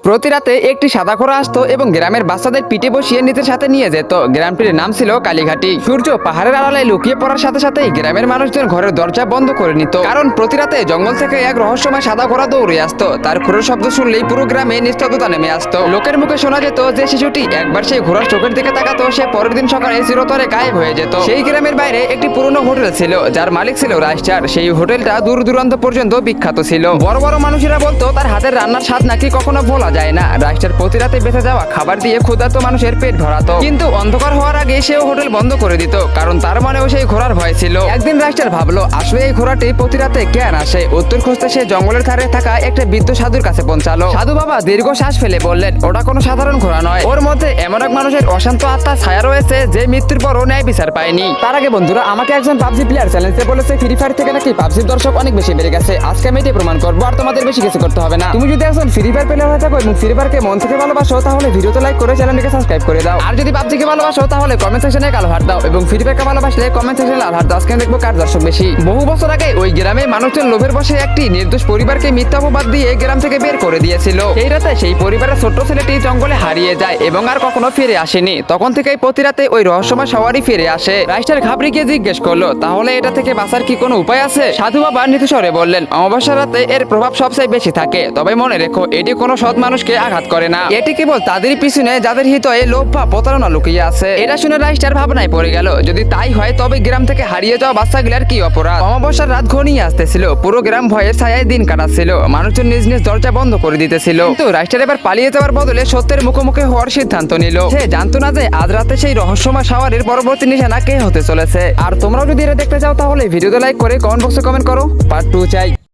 প্রতি রাতে একটি সাদা ঘোড়া আসতো এবং গ্রামের বাচ্চাদের পিঠে বসিয়ে নিজের সাথে নিয়ে যেত। গ্রামটির নাম ছিল কালীঘাটি। সূর্য পাহাড়ের আড়ালে লুকিয়ে পড়ার সাথে সাথেই গ্রামের মানুষজন ঘরের দরজা বন্ধ করে নিত, কারণ প্রতি রাতে জঙ্গল থেকে এক রহস্যময় সাদা ঘোড়া দৌড়ে আসতো। তার খুরের শব্দ শুনলেই পুরো গ্রামে নিস্তব্ধতা নেমে আসতো। লোকের মুখে শোনা যেত যে শিশুটি একবার সেই ঘোড়ার চোখের দিকে তাকাতো, সে পরের দিন সকালে চিরতরে গায়েব হয়ে যেত। সেই গ্রামের বাইরে একটি পুরনো হোটেল ছিল, যার মালিক ছিল রাইস্টার। সেই হোটেলটা দূর দূরান্ত পর্যন্ত বিখ্যাত ছিল। বড় বড় মানুষেরা বলতো তার হাতের রান্নার স্বাদ নাকি কখনো ভোলা যায় না। রাইস্টার প্রতি রাতে বেঁচে যাওয়া খাবার দিয়ে ক্ষুধার্ত মানুষের পেট ভরাতো, কিন্তু অন্ধকার হওয়ার আগে সেও হোটেল বন্ধ করে দিত, কারণ তার মনেও সেই ঘোড়ার ভয় ছিল। একদিন রাইস্টার ভাবলো, আসলে এই ঘোড়াটি প্রতি রাতে কেন আসে? উত্তর খুঁজতে সে জঙ্গলের ধারে থাকা একটা বৃদ্ধ সাধুর কাছে পৌঁছালো। সাধু বাবা দীর্ঘ শ্বাস ফেলে বললেন, ওটা কোনো সাধারণ ঘোড়া নয়, ওর মধ্যে এমন এক মানুষের অশান্ত আত্মার ছায়া রয়েছে যে মৃত্যুর পরও ন্যায় বিচার পায়নি। তার আগে বন্ধুরা, আমাকে একজন পাবজি প্লেয়ার চ্যালেঞ্জে বলেছে ফ্রি ফায়ার থেকে নাকি পাবজির দর্শক অনেক বেশি বেড়ে গেছে। আজকে আমি এটি প্রমাণ করবো, আর তোমাদের বেশি কিছু করতে হবে না। তুমি যদি একজন ফ্রি ফায়ার প্লেয়ার হয়ে থাকো এবং ফ্রি ফায়ারকে মন থেকে ভালোবাসো, তাহলে ভিডিওতে লাইক করে চ্যানেলটিকে সাবস্ক্রাইব করে দাও। আর যদি পাবজিকে ভালোবাসো, তাহলে কমেন্ট সেকশনে কালো হাত দাও, এবং ফ্রি ফায়ারকে ভালোবাসলে কমেন্ট সেকশনে লাল হাত দাও। আজকে দেখবো কার দর্শক বেশি। বহু বছর আগে ওই গ্রামে মানুষজন লোভের বসে একটি নির্দোষ পরিবারকে মিথ্যা অপবাদ দিয়ে গ্রাম থেকে বের করে দিয়েছিল। সেই রাতে সেই পরিবারের ছোট্ট ছেলেটি জঙ্গলে হারিয়ে যায় এবং আর কখনো ফিরে আসেনি। তখন থেকেই প্রতি রাতে ওই রহস্যময় সওয়ারি ফিরে আসে। রাইস্টার ঘাবড়ে গিয়ে জিজ্ঞেস করলো, তাহলে এটা থেকে বাঁচার কি কোনো উপায় আছে? সাধু বাবা নীতিস্বরে বললেন, অমাবস্যার রাতে এর প্রভাব সবচেয়ে বেশি থাকে, তবে মনে রেখো এটি কোনো সৎ মানুষকে আঘাত করে না। এটি কেবল তাদের পিছনে যাদের হৃদয়ে লোভ বা প্রতারণা লুকিয়ে আছে। এটা শুনে রাইস্টার ভাবনায় পড়ে গেল, যদি তাই হয় তবে গ্রাম থেকে হারিয়ে যাওয়া বাচ্চাগুলার কি অপরাধ? অমাবস্যার রাত ঘনিয়ে আসতেছিল, পুরো গ্রাম ভয়ের ছায়ায় দিন কাটাচ্ছিল। মানুষজন নিজ নিজ দরজা বন্ধ করে দিতেছিল, কিন্তু রাইস্টার এবার পালিয়ে যাওয়ার বদলে সত্যের মুখোমুখি হওয়ার সিদ্ধান্ত নিল। সে জানতো না যে আজ রাতে সেই রহস্যময় সাওয়ারির পরবর্তী নিশানা কে হতে চলেছে। আর তোমরাও যদি এটা দেখতে চাও, তাহলে ভিডিওতে লাইক করে কমেন্ট বক্সে কমেন্ট করো, পার্ট 2 চাই।